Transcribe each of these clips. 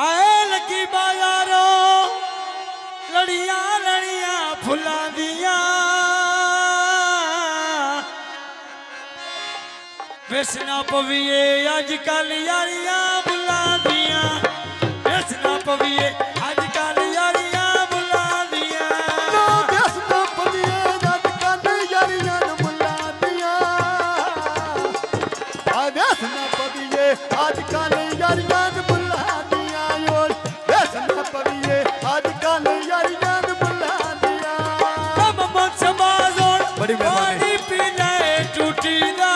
आए लगी बाजारों लड़ियां लड़ियां फुलां दियां वेसना पवीए अजकल यारियां बुलां दियां वेसना पवीए अजकल यारियां बुलां दियां वेसना पवीए अजकल यारियां बुलां दियां वेसना पवीए अजकल यारियां बुलां दियां वेसना पवीए अजकल यारियां बुलां दियां मोहम्मद समाज़ों बड़ी मेहरबानी पी जाए टूटी दा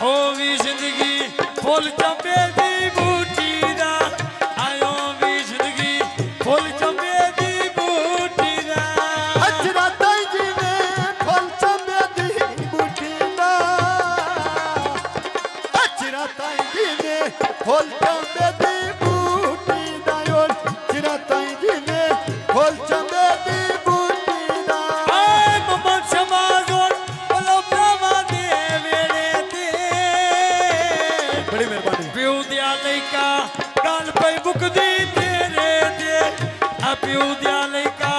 हो भी जिंदगी फुल चंबे दी बूटी दा आयो भी जिंदगी फुल चंबे दी बूटी दा अजरा ताई जी ने फुल चंबे दी बूटी दा अजरा ताई जी ने फुल चंबे दी बूटी दा अजरा ताई जी ने फुल चंबे दी बूटी दा आए मोहम्मद समाज़ों बोलो ब्रह्मा दे वेड़े ते बड़ी मेहरबानी प्यो दिया लइका गल पई मुकदी तेरे ते आ प्यो दिया लइका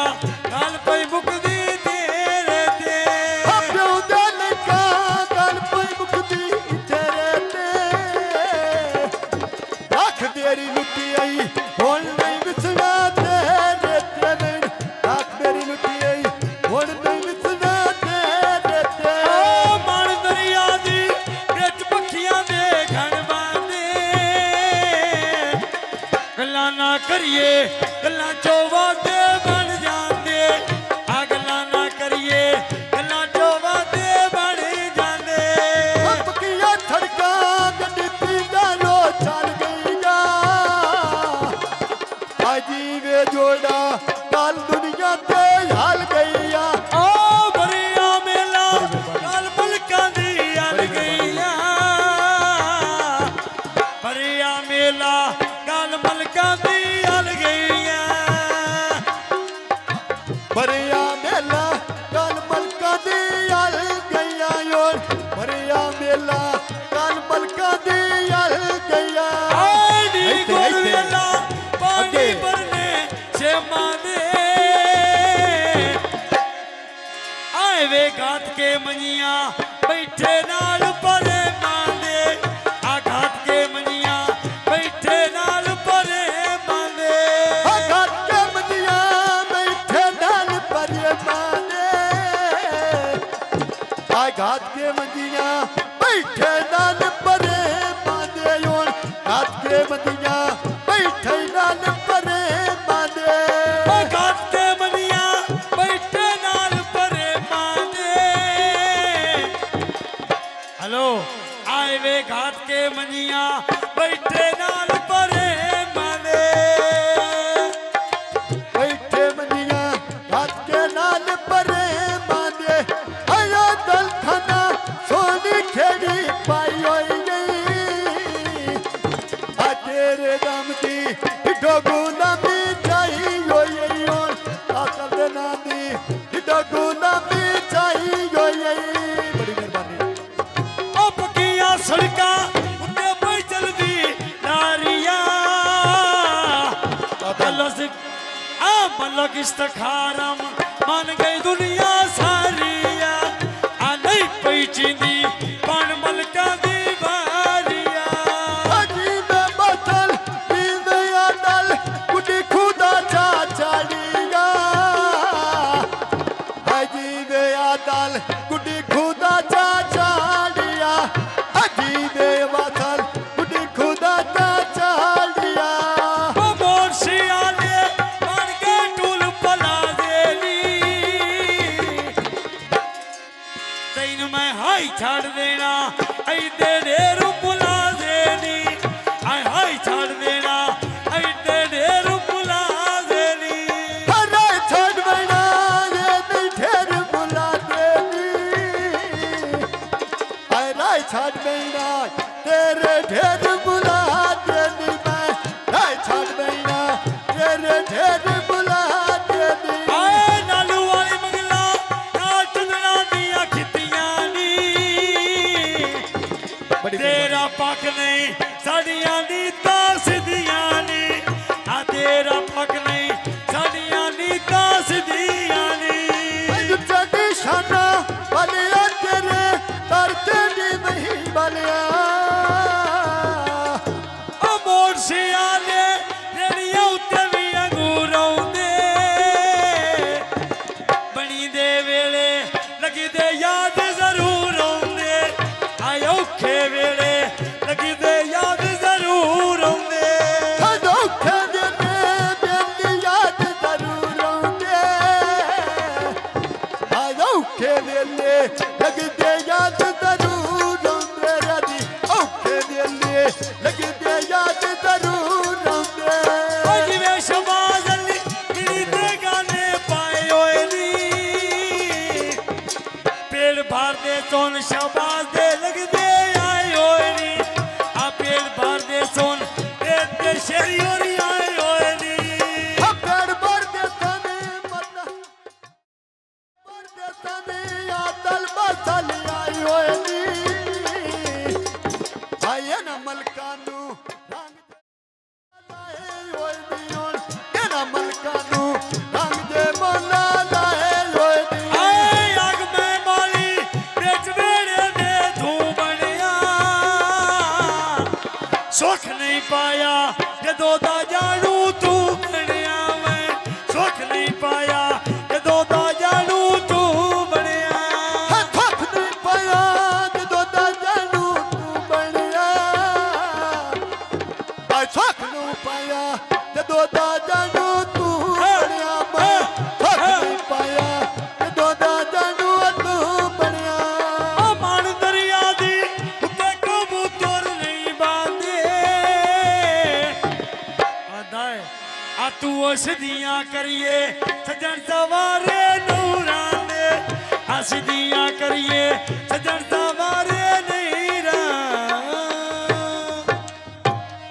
गल पई मुकदी तेरे ते प्यो दे लइका गल पई मुकदी तेरे ते रख तेरी लुटी आई हुण नहीं विसना तेरे ते रख तेरी लुटी आई हुण नहीं विसना तेरे ते ओ मन दरिया दी विच पखियां दे घण बांदे गल्लां ना करिए गल्लां चोवा दे बन जांदे आ गल्लां ना करिए गल्लां चोवा दे बन जांदे पकिया धड़का गड्डी पींदा लो चल गईया आजी वे जोड़ा कल दुनिया ते हाल गईया ओ बरिया मेला गल मलकां दी अल गईया बरिया मेला गल मलकां दी अल गईया बरिया मेला कल मलका दी अल गईया योर बरिया मेला कल मलका दी अल गईया आए नी ਇੱਥੇ, गुर ਇੱਥੇ। वेला पानी ਅੱਗੇ। भरने शेमा दे आए वे घाट के मनिया बैठे नाल परे मांदे आ घाट के मनिया बैठे नाल परे मांदे घाट के मनिया बैठे नाल परे माने आ घाट के मनिया बैठे नाल परे माने योर घाट के मनिया बैठे नाल परे माने ओ घाट के मनिया बैठे नाल परे मांदे हेलो आए वे घाट के मनिया बैठे नाल परे मांदे बैठे मनिया घाट के नाल परे माने आया दल खाना सोनी खेड़ी पाई होई गई आ तेरे दम दी ढो गुलामी चाही होई होन आकल दे ना दी ढो गुलामी चाही होई बड़ी मेहरबानी ओ पकिया सड़का उन्ने पे चलदी नारियां मलक इस्तखारम मान गई दुनिया सारिया आ नहीं पई चींदी पण मलका दी बारिया अजीबे बदल पींदे आदल कुड़ी खुदा चा चालिया अजीबे आदल कुड़ी खुदा चा चालिया अजीबे बदल कुड़ी खुदा चा चालिया ओ मोरसिया ने मान के टूल पला देनी तैन मैं हाई छाड़ देना ऐते ढेर बुला देनी आय हाई छाड़ देना ऐते ढेर बुला देनी हरे छोड़ बना ये नहीं ढेर बुला देनी हरे छोड़ बना तेरे ढेर बुला देनी मैं हरे छोड़ बना तेरे ढेर बुला देनी आए नालू वाली मंगला नाल चंदना दिया खितियां नी बड़ी तेरा पक नहीं साड़ियां दी तास ਲੱਗਦੇ ਯਾਦ ਜ਼ਰੂਰ ਆਉਂਦੇ ਓ ਜਿਵੇਂ ਸ਼ਬਾਜ਼ ਅਲੀ ਕਿਹੜੀ ਦੇ ਗਾਣੇ ਪਾਏ ਹੋਏ ਨੀ ਪੇੜ ਭਰ ਦੇ ਸੋਨ ਸ਼ਬਾਜ਼ ਦੇ ਲੱਗਦੇ ਆਏ ਹੋਏ ਨੀ ਆ ਪੇੜ ਭਰ ਦੇ ਸੋਨ ਤੇ ਸ਼ੇਰੀ ਹੋਰੀ ਆਏ ਹੋਏ ਨੀ ਪੇੜ ਭਰਦੇ ਸਨੇ ਮਰਦਾ ਭਰਦੇ ਸਨੇ ਆਦਲ ਬਸਲ ਆਈ ਹੋਏ ਨੀ ਆਏ ਨਾ ਮਲਕਾਂ ਨੂੰ ਰੰਗ ਲਾਏ ਹੋਏ ਨੀ ਹੁਣ ਇਹਨਾਂ ਮਲਕਾਂ ਨੂੰ ਰੰਗ ਦੇ ਮੋਲਾ ਲਾਏ ਹੋਏ ਨੀ ਆਏ ਅਗ ਮੈਂ ਮਾਲੀ ਵਿੱਚ ਵੇੜੇ ਦੇ ਤੂੰ ਬਣਿਆ ਸੁੱਖ ਨਹੀਂ ਪਾਇਆ ਜਦੋਂ ਦਾ ਜਾਣੂ ਤੂੰ ਬਣਿਆ ਮੈਂ ਸੁੱਖ ਨਹੀਂ ਪਾਇਆ ਜਦੋਂ ਦਾ ਜਾਣੂ ਤੂੰ ਬਣਿਆ ਥੱਕ ਨਹੀਂ ਪਾਇਆ ਜਦੋਂ ਦਾ ਜਾਣੂ ਤੂੰ ਬਣਿਆ ਆਏ ਥੱਕ ਨੂੰ ਪਾਇਆ ਜਦੋਂ ਦਾ ਜਾਣੂ ਤੂੰ ਬਣਿਆ ਮੈਂ ਥੱਕ ਨਹੀਂ ਪਾਇਆ ਜਦੋਂ ਦਾ ਜਾਣੂ ਤੂੰ ਬਣਿਆ ਆ ਮਨ ਦਰਿਆ ਦੀ ਉੱਤੇ ਕਬੂਤਰ ਨਹੀਂ ਬਾਂਦੇ ਆਦਾ ਆ ਤੂੰ ਉਸ ਦੀਆਂ ਕਰੀਏ ਸੱਜਣ ਸਵਾਰੇ ਨੂਰਾਂ ਦੇ ਹੱਸ ਦੀਆਂ ਕਰੀਏ ਸੱਜਣ ਸਵਾਰੇ ਨਹੀਂ ਰਾਂ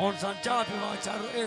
ਹੁਣ ਸੰਚਾ ਪੀਵਾ ਚੱਲ ਇਹ